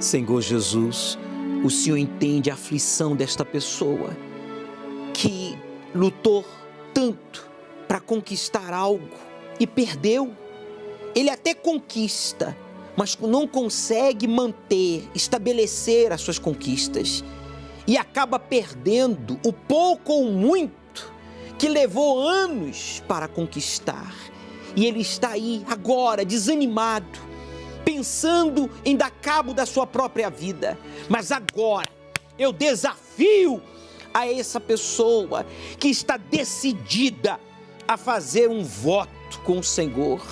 Senhor Jesus, o Senhor entende a aflição desta pessoa que lutou tanto para conquistar algo e perdeu. Ele até conquista, mas não consegue manter, estabelecer as suas conquistas e acaba perdendo o pouco ou muito que levou anos para conquistar. E ele está aí agora desanimado, pensando em dar cabo da sua própria vida. Mas agora eu desafio a essa pessoa que está decidida a fazer um voto com o Senhor.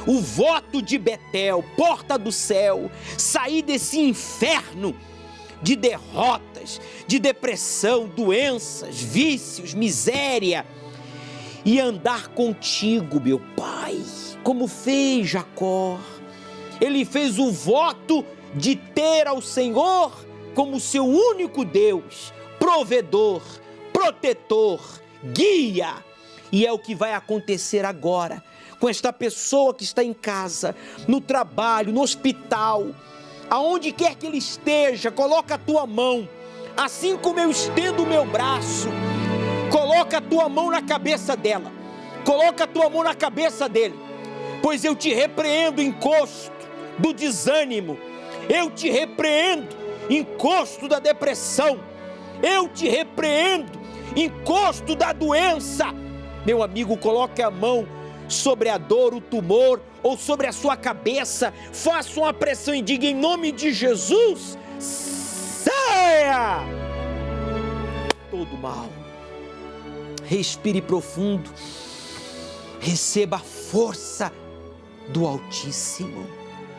O voto de Betel, porta do céu, sair desse inferno de derrotas, de depressão, doenças, vícios, miséria e andar contigo, meu Pai, como fez Jacó. Ele fez o voto de ter ao Senhor como seu único Deus, provedor, protetor, guia. E é o que vai acontecer agora com esta pessoa que está em casa, no trabalho, no hospital, aonde quer que ele esteja. Coloca a tua mão, assim como eu estendo o meu braço, coloca a tua mão na cabeça dela, coloca a tua mão na cabeça dele, pois eu te repreendo, encosto do desânimo, eu te repreendo, encosto da depressão, eu te repreendo, encosto da doença. Meu amigo, coloque a mão sobre a dor, o tumor ou sobre a sua cabeça, faça uma pressão e diga: em nome de Jesus, saia todo mal. Respire profundo, receba a força do Altíssimo.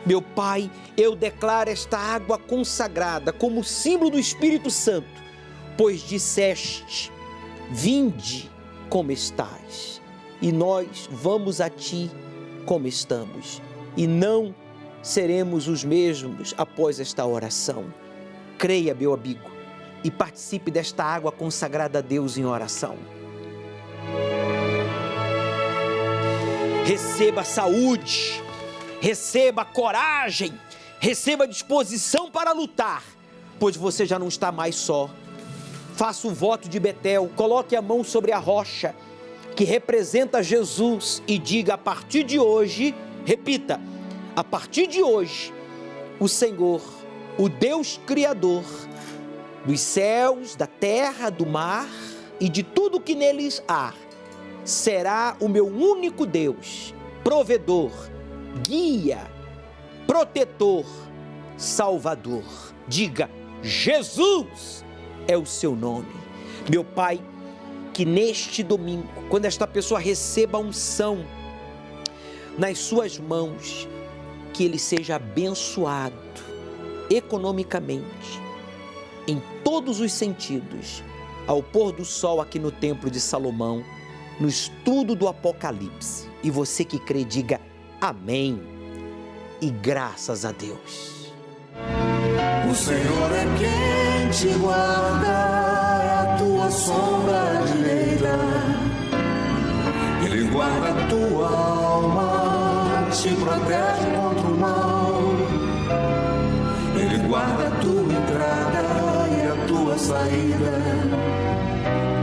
Meu Pai, eu declaro esta água consagrada como símbolo do Espírito Santo, pois disseste: vinde como estás, e nós vamos a Ti como estamos, e não seremos os mesmos após esta oração. Creia, meu amigo, e participe desta água consagrada a Deus em oração. Receba saúde, receba coragem, receba disposição para lutar, pois você já não está mais só. Faça o voto de Betel, coloque a mão sobre a rocha que representa Jesus e diga: a partir de hoje, repita, a partir de hoje, o Senhor, o Deus Criador dos céus, da terra, do mar e de tudo que neles há, será o meu único Deus, provedor, guia, protetor, salvador. Diga: Jesus é o seu nome. Meu Pai, que neste domingo, quando esta pessoa receba a unção nas suas mãos, que ele seja abençoado economicamente, em todos os sentidos, ao pôr do sol aqui no Templo de Salomão, no estudo do Apocalipse. E você que crê, diga amém e graças a Deus. O Senhor é quem te guarda, é a tua sombra direita. Ele guarda a tua alma, te protege contra o mal. Ele guarda a tua entrada e a tua saída,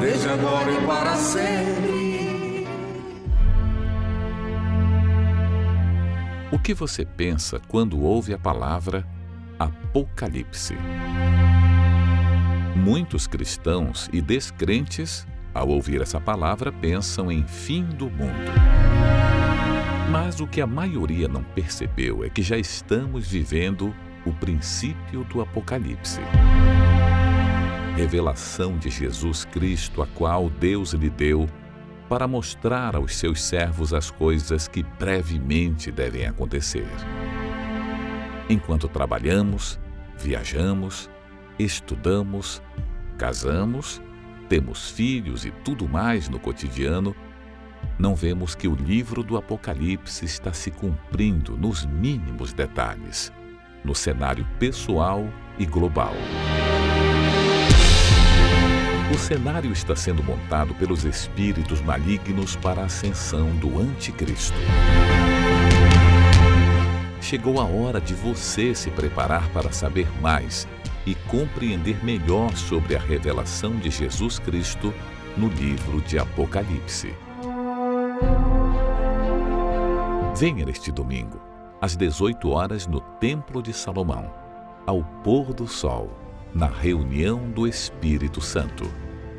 desde agora e para sempre. O que você pensa quando ouve a palavra Apocalipse? Muitos cristãos e descrentes, ao ouvir essa palavra, pensam em fim do mundo. Mas o que a maioria não percebeu é que já estamos vivendo o princípio do Apocalipse. Revelação de Jesus Cristo, a qual Deus lhe deu para mostrar aos seus servos as coisas que brevemente devem acontecer. Enquanto trabalhamos, viajamos, estudamos, casamos, temos filhos e tudo mais no cotidiano, não vemos que o livro do Apocalipse está se cumprindo nos mínimos detalhes, no cenário pessoal e global. O cenário está sendo montado pelos espíritos malignos para a ascensão do Anticristo. chegou a hora de você se preparar para saber mais e compreender melhor sobre a revelação de Jesus Cristo no livro de Apocalipse. Venha neste domingo, às 18 horas, no Templo de Salomão, ao pôr do sol, na reunião do Espírito Santo.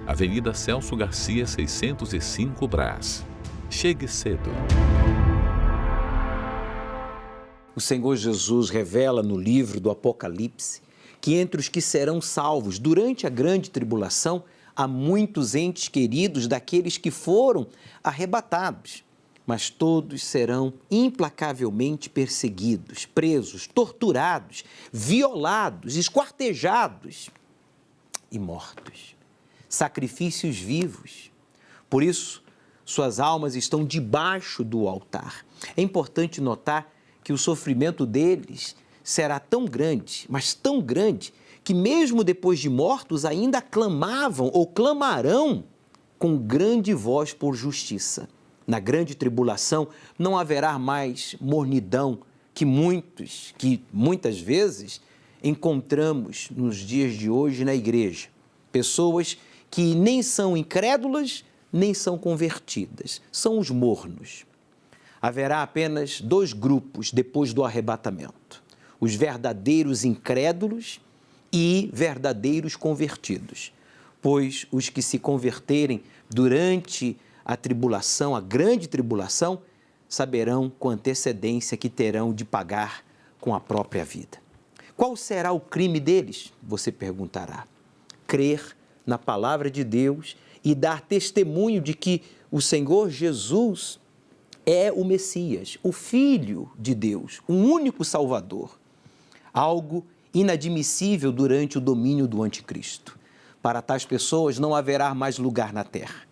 Avenida Celso Garcia, 605 Brás. Chegue cedo. O Senhor Jesus revela no livro do Apocalipse que entre os que serão salvos durante a grande tribulação, há muitos entes queridos daqueles que foram arrebatados, mas todos serão implacavelmente perseguidos, presos, torturados, violados, esquartejados e mortos. Sacrifícios vivos. Por isso, suas almas estão debaixo do altar. É importante notar que o sofrimento deles será tão grande, mas tão grande, que mesmo depois de mortos ainda clamavam ou clamarão com grande voz por justiça. Na grande tribulação não haverá mais mornidão que muitas vezes encontramos nos dias de hoje na igreja. Pessoas que nem são incrédulas, nem são convertidas, são os mornos. Haverá apenas dois grupos depois do arrebatamento: os verdadeiros incrédulos e verdadeiros convertidos. Pois os que se converterem durante a tribulação, a grande tribulação, saberão com antecedência que terão de pagar com a própria vida. Qual será o crime deles? Você perguntará. Crer na palavra de Deus e dar testemunho de que o Senhor Jesus é o Messias, o Filho de Deus, o único Salvador. Algo inadmissível durante o domínio do anticristo. Para tais pessoas não haverá mais lugar na terra.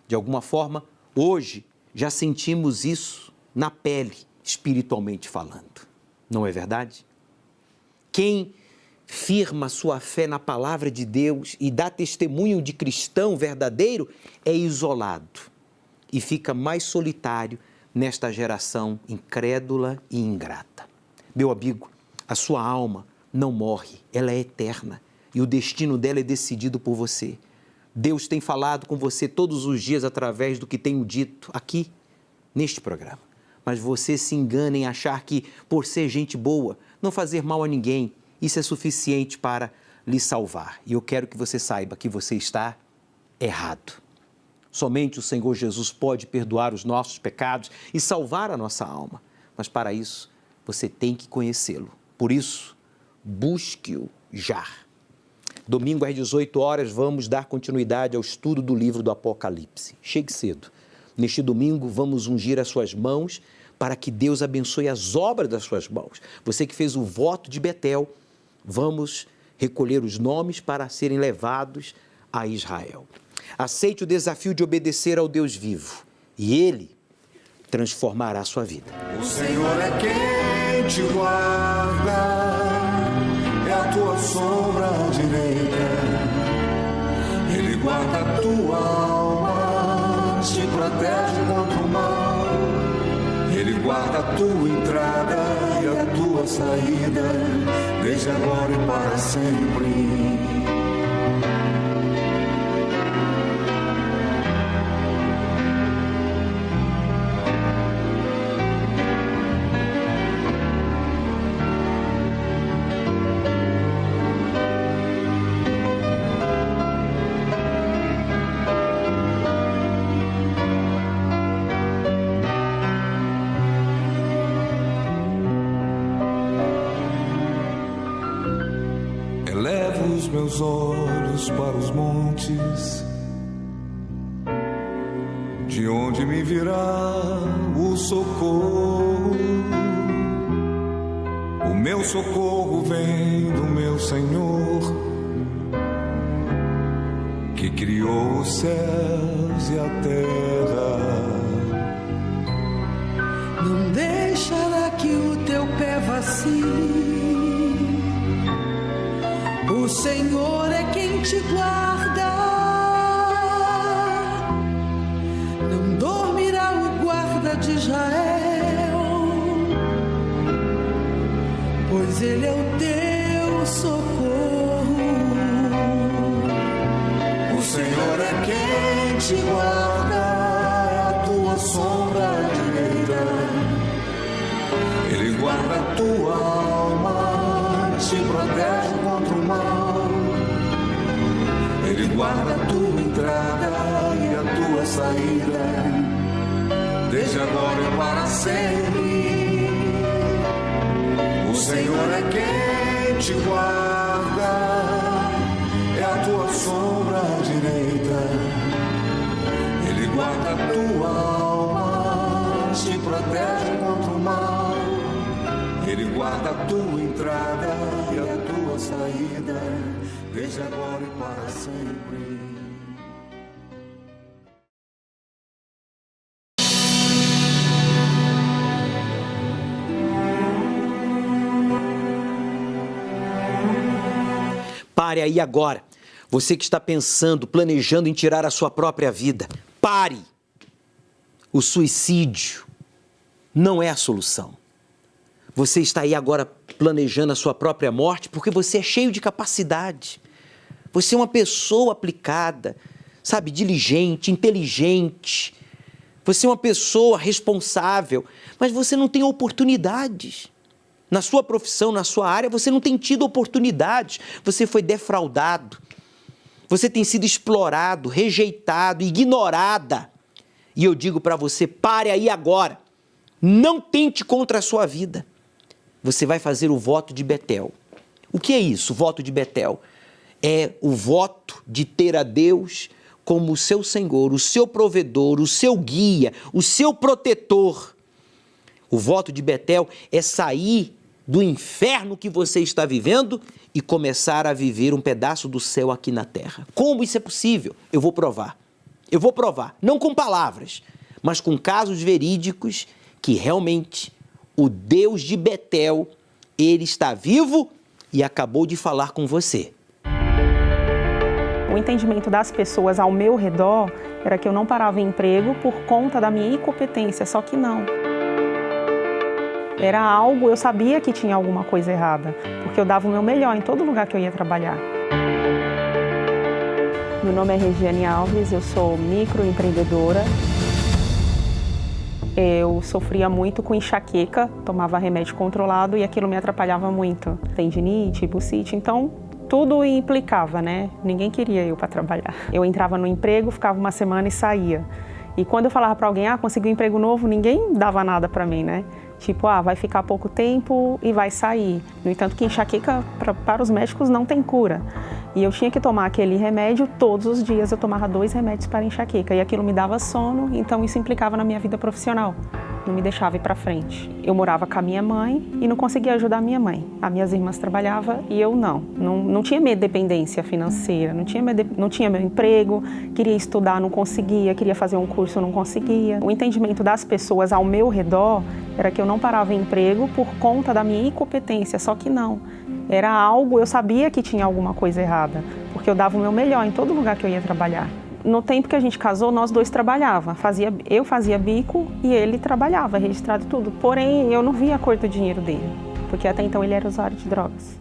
De alguma forma, hoje já sentimos isso na pele, espiritualmente falando. Não é verdade? Quem firma sua fé na palavra de Deus e dá testemunho de cristão verdadeiro é isolado e fica mais solitário nesta geração incrédula e ingrata. Meu amigo, a sua alma não morre, ela é eterna e o destino dela é decidido por você. Deus tem falado com você todos os dias através do que tenho dito aqui, neste programa. Mas você se engana em achar que, por ser gente boa, não fazer mal a ninguém, isso é suficiente para lhe salvar. E eu quero que você saiba que você está errado. Somente o Senhor Jesus pode perdoar os nossos pecados e salvar a nossa alma. Mas para isso, você tem que conhecê-lo. Por isso, busque-o já. Domingo às 18 horas, vamos dar continuidade ao estudo do livro do Apocalipse. Chegue cedo. Neste domingo, vamos ungir as suas mãos para que Deus abençoe as obras das suas mãos. Você que fez o voto de Betel, vamos recolher os nomes para serem levados a Israel. Aceite o desafio de obedecer ao Deus vivo e Ele transformará a sua vida. O Senhor é quem te guarda, é a tua sombra direita. Ele guarda a tua alma, te protege contra o mal. Ele guarda a tua entrada e a tua saída, desde agora e para sempre. Elevo os meus olhos para os montes, de onde me virá o socorro. O meu socorro vem do meu Senhor, que criou os céus e a terra. Não deixará que o teu pé vacile. O Senhor é quem te guarda. Não dormirá o guarda de Israel. te guarda, é a tua sombra direita. Ele guarda a tua alma, te protege contra o mal. Ele guarda a tua entrada e a tua saída, desde agora e para sempre. O Senhor é quem te guarda, é a tua sombra direita. Ele guarda a tua alma, te protege contra o mal. Ele guarda a tua entrada e a tua saída, desde agora e para sempre. Pare aí agora. Você que está pensando, planejando em tirar a sua própria vida, pare. O suicídio não é a solução. Você está aí agora planejando a sua própria morte porque você é cheio de capacidade. Você é uma pessoa aplicada, sabe, diligente, inteligente. Você é uma pessoa responsável, mas você não tem oportunidades. Na sua profissão, na sua área, você não tem tido oportunidades. Você foi defraudado. Você tem sido explorado, rejeitado, ignorada. E eu digo para você, pare aí agora. Não tente contra a sua vida. Você vai fazer o voto de Betel. O que é isso, o voto de Betel? É o voto de ter a Deus como o seu Senhor, o seu provedor, o seu guia, o seu protetor. O voto de Betel é sair do inferno que você está vivendo e começar a viver um pedaço do céu aqui na terra. Como isso é possível? Eu vou provar. Eu vou provar, não com palavras, mas com casos verídicos que realmente o Deus de Betel, ele está vivo e acabou de falar com você. O entendimento das pessoas ao meu redor era que eu não parava em emprego por conta da minha incompetência, só que não. Era algo, eu sabia que tinha alguma coisa errada, porque eu dava o meu melhor em todo lugar que eu ia trabalhar. Meu nome é Regiane Alves, eu sou microempreendedora. Eu sofria muito com enxaqueca, tomava remédio controlado e aquilo me atrapalhava muito. Tendinite, bursite, então tudo implicava, né? Ninguém queria eu para trabalhar. Eu entrava no emprego, ficava uma semana e saía. E quando eu falava para alguém, consegui um emprego novo, ninguém dava nada para mim, né? Tipo, vai ficar pouco tempo e vai sair. No entanto, que enxaqueca para os médicos não tem cura. E eu tinha que tomar aquele remédio todos os dias. Eu tomava 2 remédios para enxaqueca e aquilo me dava sono, então isso implicava na minha vida profissional. Não me deixava ir para frente. Eu morava com a minha mãe e não conseguia ajudar a minha mãe. As minhas irmãs trabalhavam e eu não tinha minha dependência financeira, não tinha meu emprego, queria estudar, não conseguia, queria fazer um curso, não conseguia. O entendimento das pessoas ao meu redor era que eu não parava em emprego por conta da minha incompetência, só que não. Era algo, eu sabia que tinha alguma coisa errada, porque eu dava o meu melhor em todo lugar que eu ia trabalhar. No tempo que a gente casou, nós dois trabalhávamos. Eu fazia bico e ele trabalhava, registrado tudo. Porém, eu não via a cor do dinheiro dele, porque até então ele era usuário de drogas.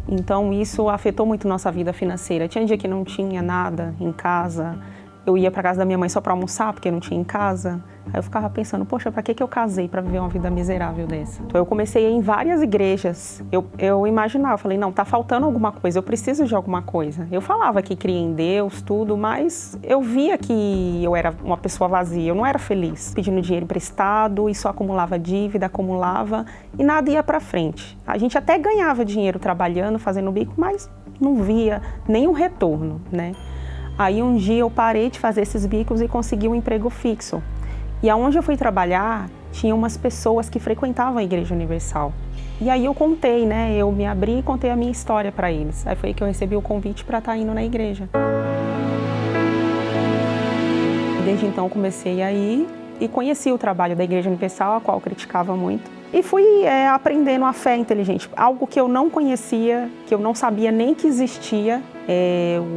Então, isso afetou muito nossa vida financeira. Tinha dia que não tinha nada em casa. Eu ia para casa da minha mãe só para almoçar, porque não tinha em casa. Aí eu ficava pensando, poxa, para que eu casei para viver uma vida miserável dessa? Então eu comecei a ir em várias igrejas. Eu imaginava, eu falei, não, tá faltando alguma coisa, eu preciso de alguma coisa. Eu falava que cria em Deus, tudo, mas eu via que eu era uma pessoa vazia, eu não era feliz. Pedindo dinheiro emprestado e só acumulava dívida, acumulava e nada ia para frente. A gente até ganhava dinheiro trabalhando, fazendo bico, mas não via nenhum retorno, né? Aí um dia eu parei de fazer esses bicos e consegui um emprego fixo. E aonde eu fui trabalhar, tinha umas pessoas que frequentavam a Igreja Universal. E aí eu contei, né? Eu me abri e contei a minha história para eles. Aí foi que eu recebi o convite para estar indo na igreja. Desde então eu comecei a ir e conheci o trabalho da Igreja Universal, a qual eu criticava muito. E fui aprendendo a fé inteligente, algo que eu não conhecia, que eu não sabia nem que existia.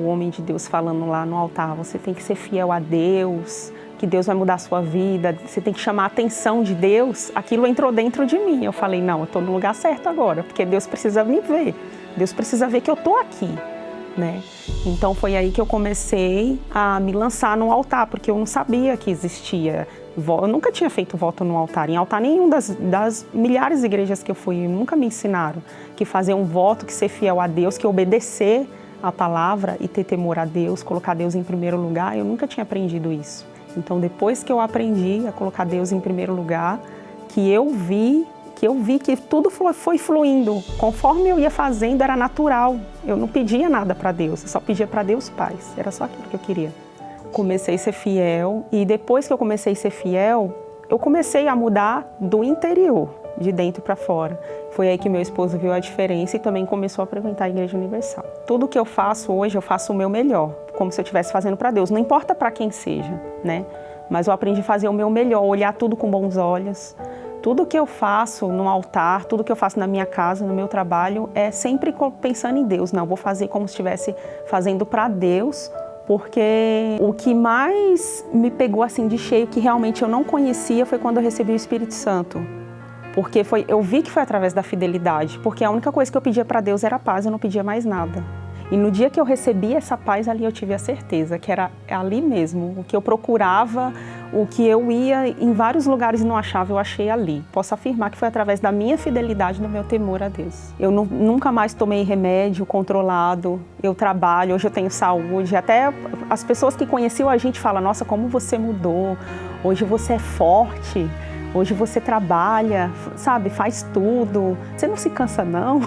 O homem de Deus falando lá no altar, você tem que ser fiel a Deus, que Deus vai mudar a sua vida, você tem que chamar a atenção de Deus. Aquilo entrou dentro de mim. Eu falei, não, eu estou no lugar certo agora, porque Deus precisa me ver. Deus precisa ver que eu estou aqui. né? Então foi aí que eu comecei a me lançar no altar, porque eu não sabia que existia. Eu nunca tinha feito voto no altar. Em altar nenhum das milhares de igrejas que eu fui, nunca me ensinaram que fazer um voto, que ser fiel a Deus, que obedecer a palavra e ter temor a Deus, colocar Deus em primeiro lugar. Eu nunca tinha aprendido isso. Então depois que eu aprendi a colocar Deus em primeiro lugar, que eu vi que tudo foi fluindo. Conforme eu ia fazendo, era natural. Eu não pedia nada para Deus, eu só pedia para Deus Pai. Era só aquilo que eu queria. Comecei a ser fiel e depois que eu comecei a ser fiel, eu comecei a mudar do interior, de dentro para fora. Foi aí que meu esposo viu a diferença e também começou a frequentar a Igreja Universal. Tudo que eu faço hoje, eu faço o meu melhor, como se eu estivesse fazendo para Deus. Não importa para quem seja, né? Mas eu aprendi a fazer o meu melhor, olhar tudo com bons olhos. Tudo que eu faço no altar, tudo que eu faço na minha casa, no meu trabalho, é sempre pensando em Deus. Não, vou fazer como se estivesse fazendo para Deus, porque o que mais me pegou assim de cheio, que realmente eu não conhecia, foi quando eu recebi o Espírito Santo. Porque eu vi que foi através da fidelidade, porque a única coisa que eu pedia para Deus era paz, eu não pedia mais nada. E no dia que eu recebi essa paz, ali eu tive a certeza que era ali mesmo, o que eu procurava, o que eu ia em vários lugares e não achava, eu achei ali. Posso afirmar que foi através da minha fidelidade e do meu temor a Deus. Eu nunca mais tomei remédio controlado, eu trabalho, hoje eu tenho saúde. Até as pessoas que conheciam a gente falam, nossa, como você mudou, hoje você é forte, hoje você trabalha, sabe, faz tudo, você não se cansa não?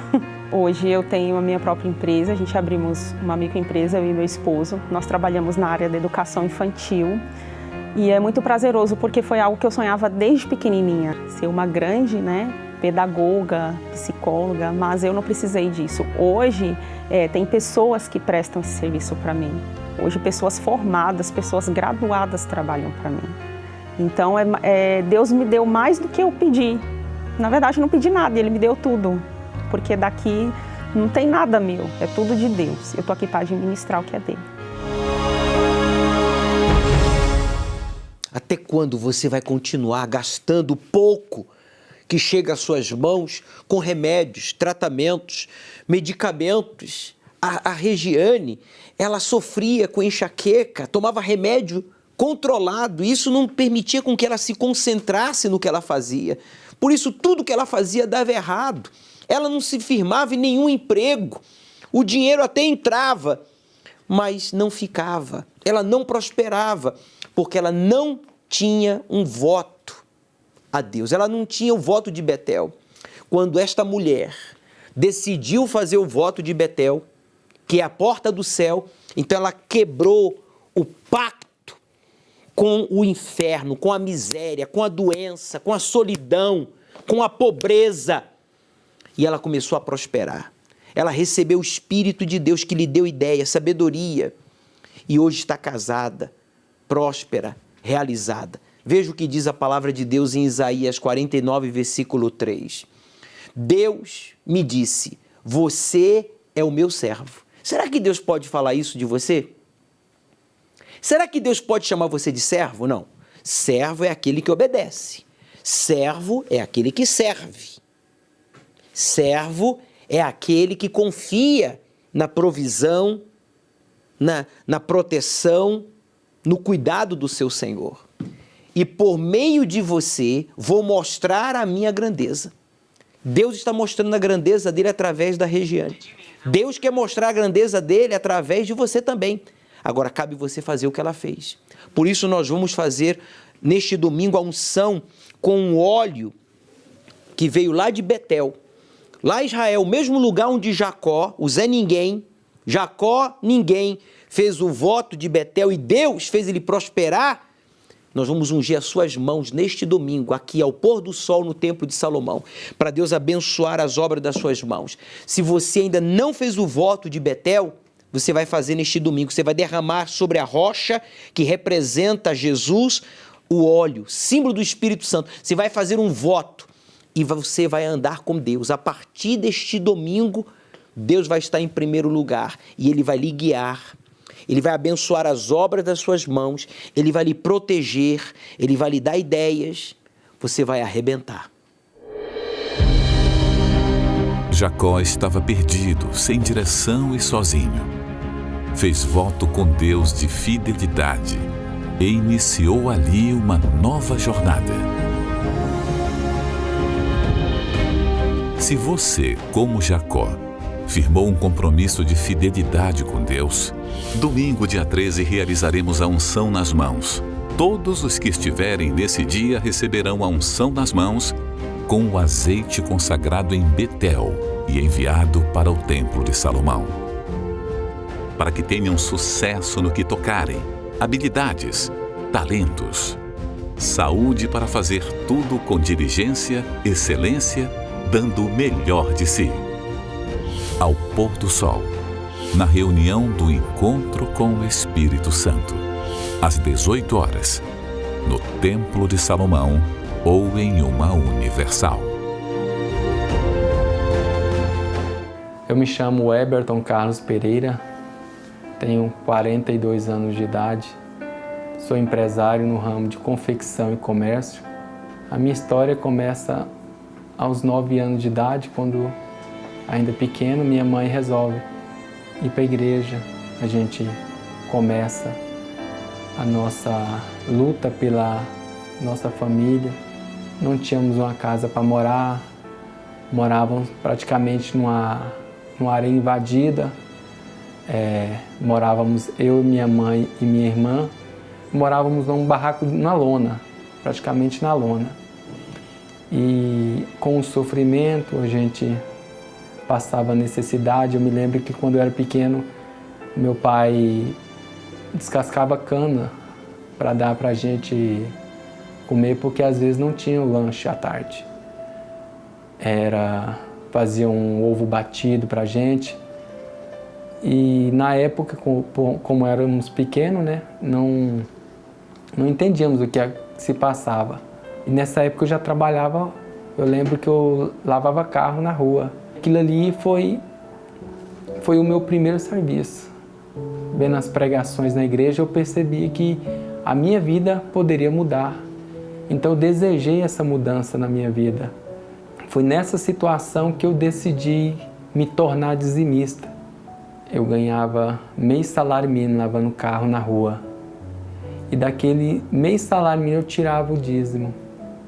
Hoje eu tenho a minha própria empresa, a gente abrimos uma microempresa, eu e meu esposo. Nós trabalhamos na área da educação infantil e é muito prazeroso porque foi algo que eu sonhava desde pequenininha. Ser uma grande, pedagoga, psicóloga, mas eu não precisei disso. Hoje tem pessoas que prestam esse serviço para mim. Hoje pessoas formadas, pessoas graduadas trabalham para mim. Então Deus me deu mais do que eu pedi. Na verdade eu não pedi nada, Ele me deu tudo. Porque daqui não tem nada meu, é tudo de Deus. Eu estou aqui para administrar o que é dele. Até quando você vai continuar gastando pouco que chega às suas mãos com remédios, tratamentos, medicamentos? A Regiane, ela sofria com enxaqueca, tomava remédio controlado. Isso não permitia com que ela se concentrasse no que ela fazia. Por isso, tudo que ela fazia dava errado. Ela não se firmava em nenhum emprego. O dinheiro até entrava, mas não ficava. Ela não prosperava, porque ela não tinha um voto a Deus. Ela não tinha o voto de Betel. Quando esta mulher decidiu fazer o voto de Betel, que é a porta do céu, então ela quebrou o pacto com o inferno, com a miséria, com a doença, com a solidão, com a pobreza. E ela começou a prosperar. Ela recebeu o Espírito de Deus que lhe deu ideia, sabedoria. E hoje está casada, próspera, realizada. Veja o que diz a palavra de Deus em Isaías 49, versículo 3. Deus me disse, você é o meu servo. Será que Deus pode falar isso de você? Será que Deus pode chamar você de servo? Não. Servo é aquele que obedece. Servo é aquele que serve. Servo é aquele que confia na provisão, na proteção, no cuidado do seu Senhor. E por meio de você, vou mostrar a minha grandeza. Deus está mostrando a grandeza dele através da Regiane. Deus quer mostrar a grandeza dele através de você também. Agora, cabe você fazer o que ela fez. Por isso, nós vamos fazer, neste domingo, a unção com um óleo que veio lá de Betel. Lá em Israel, o mesmo lugar onde Jacó, o Zé Ninguém, Jacó Ninguém, fez o voto de Betel e Deus fez ele prosperar, nós vamos ungir as suas mãos neste domingo, aqui ao pôr do sol no Templo de Salomão, para Deus abençoar as obras das suas mãos. Se você ainda não fez o voto de Betel, você vai fazer neste domingo, você vai derramar sobre a rocha que representa Jesus o óleo, símbolo do Espírito Santo. Você vai fazer um voto. E você vai andar com Deus. A partir deste domingo, Deus vai estar em primeiro lugar e Ele vai lhe guiar. Ele vai abençoar as obras das suas mãos, Ele vai lhe proteger, Ele vai lhe dar ideias. Você vai arrebentar. Jacó estava perdido, sem direção e sozinho. fez voto com Deus de fidelidade e iniciou ali uma nova jornada. Se você, como Jacó, firmou um compromisso de fidelidade com Deus, domingo, dia 13, realizaremos a unção nas mãos. Todos os que estiverem nesse dia receberão a unção nas mãos com o azeite consagrado em Betel e enviado para o Templo de Salomão. Para que tenham sucesso no que tocarem, habilidades, talentos, saúde para fazer tudo com diligência, excelência, dando o melhor de si. Ao pôr do sol, na reunião do encontro com o Espírito Santo, às 18 horas, no Templo de Salomão ou em uma Universal. Eu me chamo Eberton Carlos Pereira, tenho 42 anos de idade, sou empresário no ramo de confecção e comércio. A minha história começa aos 9 anos de idade, quando, ainda pequeno, minha mãe resolve ir para a igreja. A gente começa a nossa luta pela nossa família. Não tínhamos uma casa para morar, morávamos praticamente numa área invadida. Morávamos eu, minha mãe e minha irmã, morávamos num barraco na lona, praticamente na lona. E com o sofrimento a gente passava necessidade. Eu me lembro que quando eu era pequeno, meu pai descascava cana para dar para a gente comer, porque às vezes não tinha o lanche à tarde. Fazia um ovo batido para a gente. E na época, como éramos pequenos, né, não entendíamos o que se passava. E nessa época eu já trabalhava, eu lembro que eu lavava carro na rua. Aquilo ali foi o meu primeiro serviço. Vendo as pregações na igreja, eu percebi que a minha vida poderia mudar. Então eu desejei essa mudança na minha vida. Foi nessa situação que eu decidi me tornar dizimista. Eu ganhava meio salário mínimo lavando carro na rua. E daquele meio salário mínimo eu tirava o dízimo.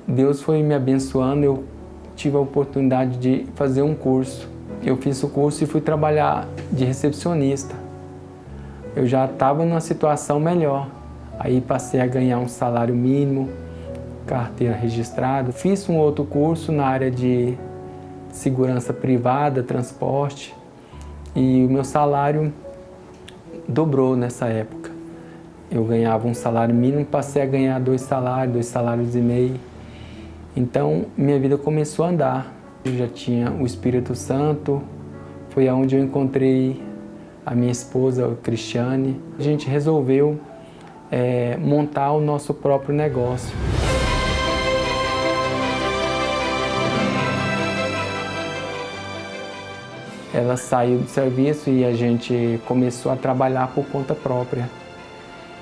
Deus foi me abençoando, eu tive a oportunidade de fazer um curso. Eu fiz o curso e fui trabalhar de recepcionista. Eu já estava numa situação melhor. Aí passei a ganhar um salário mínimo, carteira registrada. Fiz um outro curso na área de segurança privada, transporte. E o meu salário dobrou nessa época. Eu ganhava um salário mínimo, passei a ganhar 2 salários e meio. Então, minha vida começou a andar. Eu já tinha o Espírito Santo, foi aonde eu encontrei a minha esposa, a Cristiane. A gente resolveu montar o nosso próprio negócio. Ela saiu do serviço e a gente começou a trabalhar por conta própria.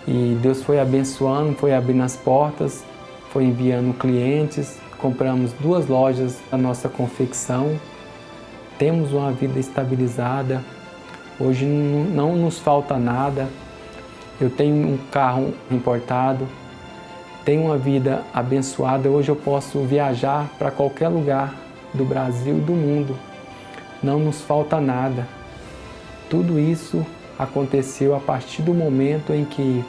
E Deus foi abençoando, foi abrindo as portas, foi enviando clientes. Compramos 2 lojas da nossa confecção. Temos uma vida estabilizada. Hoje não nos falta nada. Eu tenho um carro importado. Tenho uma vida abençoada. Hoje eu posso viajar para qualquer lugar do Brasil e do mundo. Não nos falta nada. Tudo isso aconteceu a partir do momento em que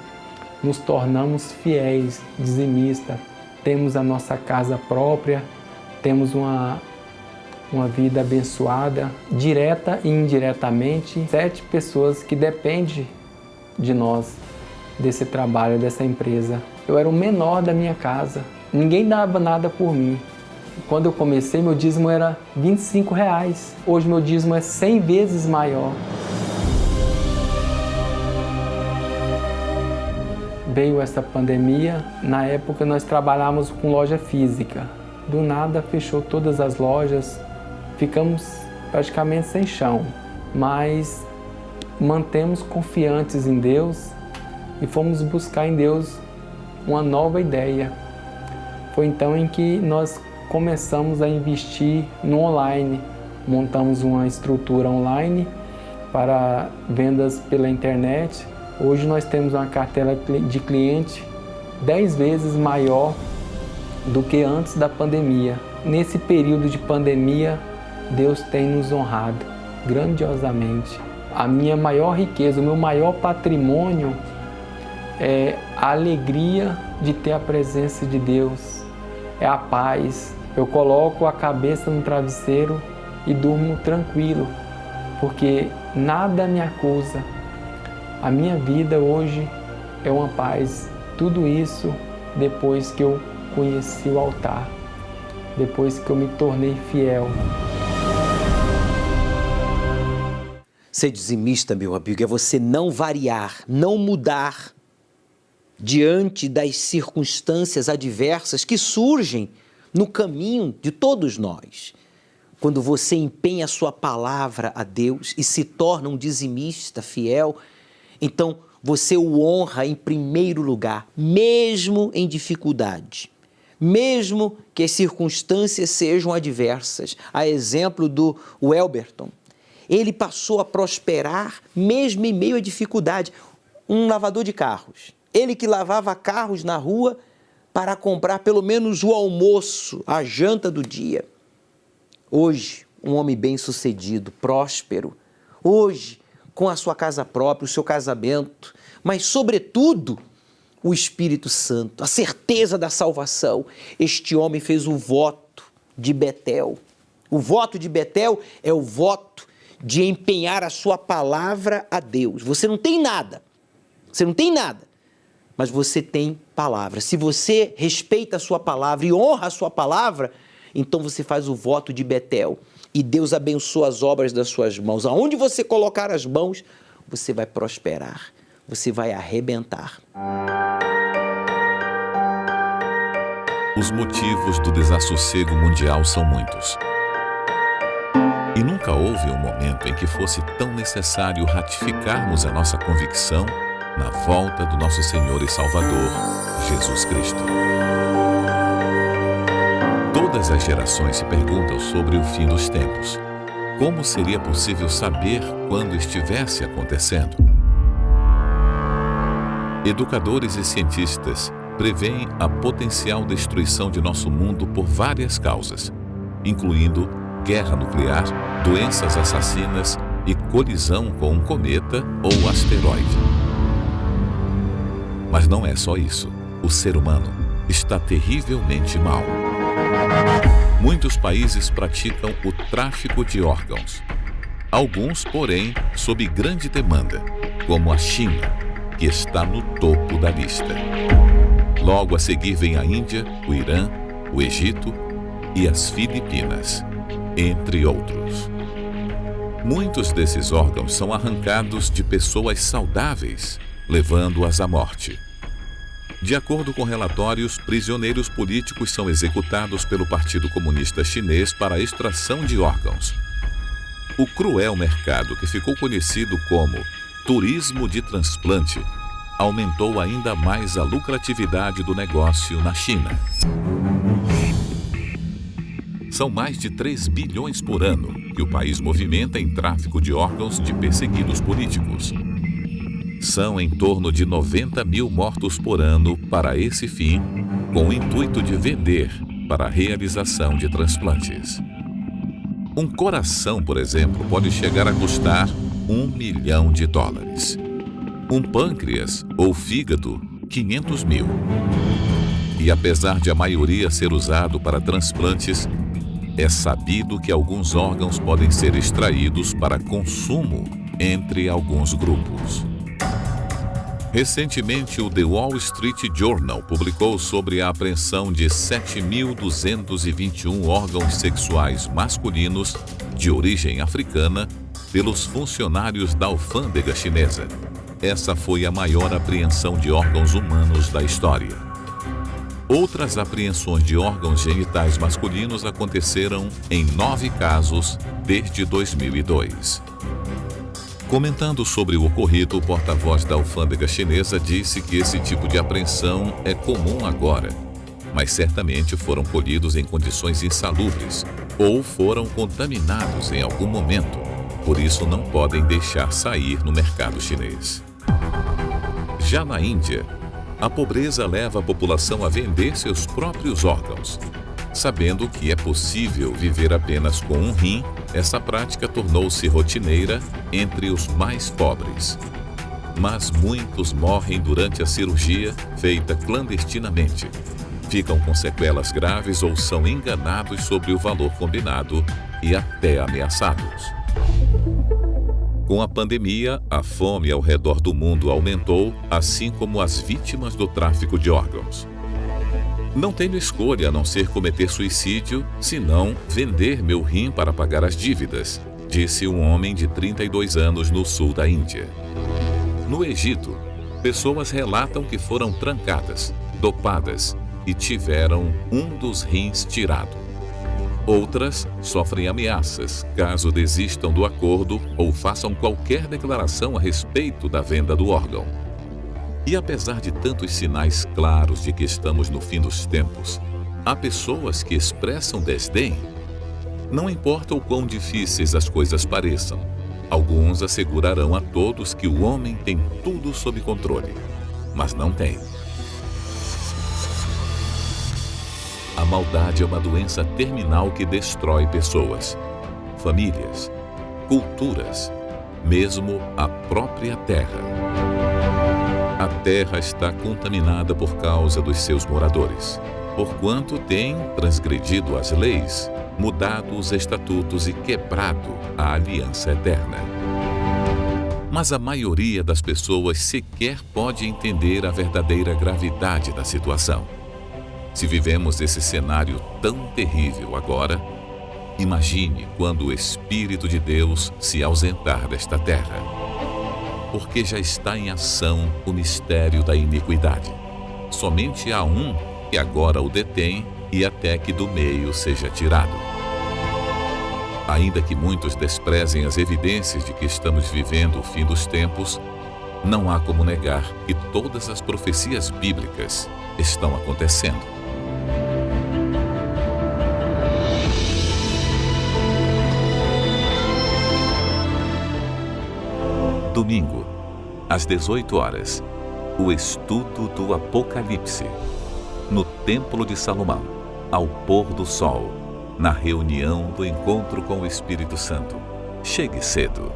nos tornamos fiéis, dizimistas. Temos a nossa casa própria, temos uma vida abençoada, direta e indiretamente. 7 pessoas que dependem de nós, desse trabalho, dessa empresa. Eu era o menor da minha casa, ninguém dava nada por mim. Quando eu comecei, meu dízimo era R$25. Hoje meu dízimo é 100 vezes maior. Veio essa pandemia, na época nós trabalhávamos com loja física. Do nada fechou todas as lojas, ficamos praticamente sem chão. Mas mantemos confiantes em Deus e fomos buscar em Deus uma nova ideia. Foi então em que nós começamos a investir no online. Montamos uma estrutura online para vendas pela internet. Hoje nós temos uma cartela de cliente 10 vezes maior do que antes da pandemia. Nesse período de pandemia, Deus tem nos honrado grandiosamente. A minha maior riqueza, o meu maior patrimônio é a alegria de ter a presença de Deus, é a paz. Eu coloco a cabeça no travesseiro e durmo tranquilo, porque nada me acusa. A minha vida hoje é uma paz. Tudo isso depois que eu conheci o altar, depois que eu me tornei fiel. Ser dizimista, meu amigo, é você não variar, não mudar diante das circunstâncias adversas que surgem no caminho de todos nós. Quando você empenha a sua palavra a Deus e se torna um dizimista fiel, então você o honra em primeiro lugar, mesmo em dificuldade, mesmo que as circunstâncias sejam adversas. A exemplo do Welberton, ele passou a prosperar mesmo em meio à dificuldade. Um lavador de carros, ele que lavava carros na rua para comprar pelo menos o almoço, a janta do dia. Hoje, um homem bem-sucedido, próspero, hoje, com a sua casa própria, o seu casamento, mas, sobretudo, o Espírito Santo, a certeza da salvação. Este homem fez o voto de Betel. O voto de Betel é o voto de empenhar a sua palavra a Deus. Você não tem nada, mas você tem palavra. Se você respeita a sua palavra e honra a sua palavra, então você faz o voto de Betel e Deus abençoa as obras das suas mãos. Aonde você colocar as mãos, você vai prosperar, você vai arrebentar. Os motivos do desassossego mundial são muitos. E nunca houve um momento em que fosse tão necessário ratificarmos a nossa convicção na volta do nosso Senhor e Salvador, Jesus Cristo. Todas as gerações se perguntam sobre o fim dos tempos. Como seria possível saber quando estivesse acontecendo? Educadores e cientistas preveem a potencial destruição de nosso mundo por várias causas, incluindo guerra nuclear, doenças assassinas e colisão com um cometa ou asteroide. Mas não é só isso. O ser humano está terrivelmente mal. Muitos países praticam o tráfico de órgãos. Alguns, porém, sob grande demanda, como a China, que está no topo da lista. Logo a seguir vem a Índia, o Irã, o Egito e as Filipinas, entre outros. Muitos desses órgãos são arrancados de pessoas saudáveis, levando-as à morte. De acordo com relatórios, prisioneiros políticos são executados pelo Partido Comunista Chinês para a extração de órgãos. O cruel mercado, que ficou conhecido como turismo de transplante, aumentou ainda mais a lucratividade do negócio na China. São mais de 3 bilhões por ano que o país movimenta em tráfico de órgãos de perseguidos políticos. São em torno de 90 mil mortos por ano para esse fim, com o intuito de vender para a realização de transplantes. Um coração, por exemplo, pode chegar a custar $1 milhão. Um pâncreas ou fígado, 500 mil. E apesar de a maioria ser usado para transplantes, é sabido que alguns órgãos podem ser extraídos para consumo entre alguns grupos. Recentemente, o The Wall Street Journal publicou sobre a apreensão de 7.221 órgãos sexuais masculinos de origem africana pelos funcionários da alfândega chinesa. Essa foi a maior apreensão de órgãos humanos da história. Outras apreensões de órgãos genitais masculinos aconteceram em 9 casos desde 2002. Comentando sobre o ocorrido, o porta-voz da alfândega chinesa disse que esse tipo de apreensão é comum agora, mas certamente foram colhidos em condições insalubres ou foram contaminados em algum momento, Por isso não podem deixar sair no mercado chinês. Já na Índia, a pobreza leva a população a vender seus próprios órgãos. Sabendo que é possível viver apenas com um rim, essa prática tornou-se rotineira entre os mais pobres. Mas muitos morrem durante a cirurgia feita clandestinamente. Ficam com sequelas graves ou são enganados sobre o valor combinado e até ameaçados. Com a pandemia, a fome ao redor do mundo aumentou, assim como as vítimas do tráfico de órgãos. Não tenho escolha a não ser cometer suicídio, senão vender meu rim para pagar as dívidas, disse um homem de 32 anos no sul da Índia. No Egito, pessoas relatam que foram trancadas, dopadas e tiveram um dos rins tirado. Outras sofrem ameaças caso desistam do acordo ou façam qualquer declaração a respeito da venda do órgão. E apesar de tantos sinais claros de que estamos no fim dos tempos, há pessoas que expressam desdém. Não importa o quão difíceis as coisas pareçam, alguns assegurarão a todos que o homem tem tudo sob controle, mas não tem. A maldade é uma doença terminal que destrói pessoas, famílias, culturas, mesmo a própria terra. A terra está contaminada por causa dos seus moradores, porquanto tem transgredido as leis, mudado os estatutos e quebrado a aliança eterna. Mas a maioria das pessoas sequer pode entender a verdadeira gravidade da situação. Se vivemos esse cenário tão terrível agora, imagine quando o Espírito de Deus se ausentar desta terra. Porque já está em ação o mistério da iniquidade. Somente há um que agora o detém e até que do meio seja tirado. Ainda que muitos desprezem as evidências de que estamos vivendo o fim dos tempos, não há como negar que todas as profecias bíblicas estão acontecendo. Domingo, às 18 horas, o estudo do Apocalipse, no Templo de Salomão, ao pôr do sol, na reunião do encontro com o Espírito Santo. Chegue cedo.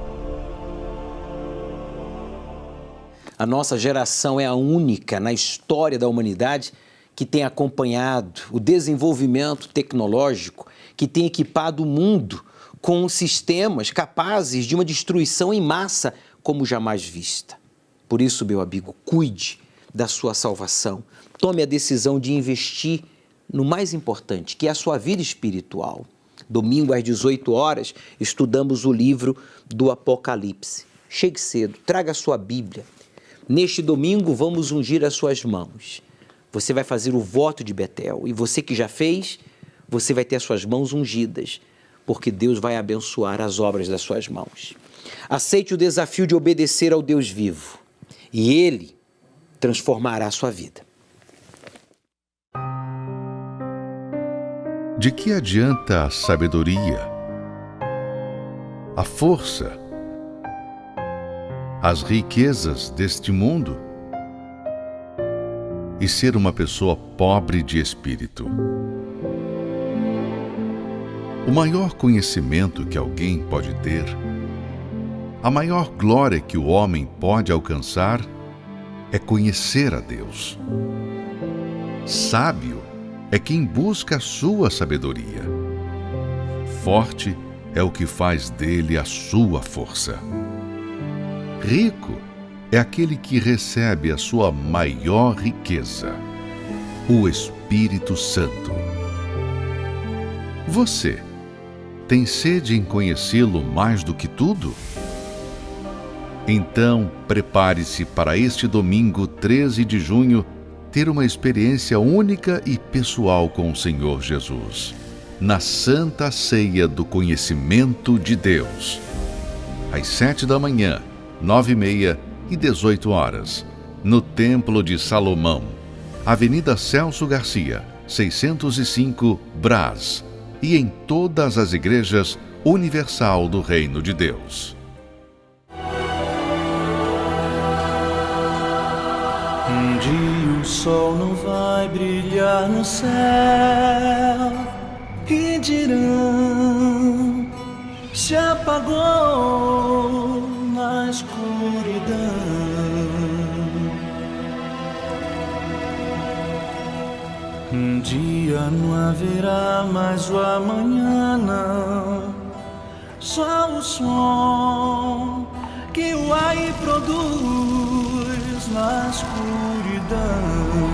A nossa geração é a única na história da humanidade que tem acompanhado o desenvolvimento tecnológico, que tem equipado o mundo com sistemas capazes de uma destruição em massa como jamais vista. Por isso, meu amigo, cuide da sua salvação. Tome a decisão de investir no mais importante, que é a sua vida espiritual. Domingo, às 18 horas, estudamos o livro do Apocalipse. Chegue cedo, traga a sua Bíblia. Neste domingo, vamos ungir as suas mãos. Você vai fazer o voto de Betel. E você que já fez, você vai ter as suas mãos ungidas, porque Deus vai abençoar as obras das suas mãos. Aceite o desafio de obedecer ao Deus vivo e Ele transformará a sua vida. De que adianta a sabedoria, a força, as riquezas deste mundo e ser uma pessoa pobre de espírito? O maior conhecimento que alguém pode ter, a maior glória que o homem pode alcançar é conhecer a Deus. Sábio é quem busca a sua sabedoria. Forte é o que faz dele a sua força. Rico é aquele que recebe a sua maior riqueza, o Espírito Santo. Você tem sede em conhecê-lo mais do que tudo? Então, prepare-se para este domingo, 13 de junho, ter uma experiência única e pessoal com o Senhor Jesus, na Santa Ceia do Conhecimento de Deus. Às 7 da manhã, 9h30 e 18 horas, no Templo de Salomão, Avenida Celso Garcia, 605, Brás, e em todas as igrejas universal do Reino de Deus. Um dia o sol não vai brilhar no céu e dirão: se apagou na escuridão. Um dia não haverá mais o amanhã, não. Só o som que o ar produz na escuridão.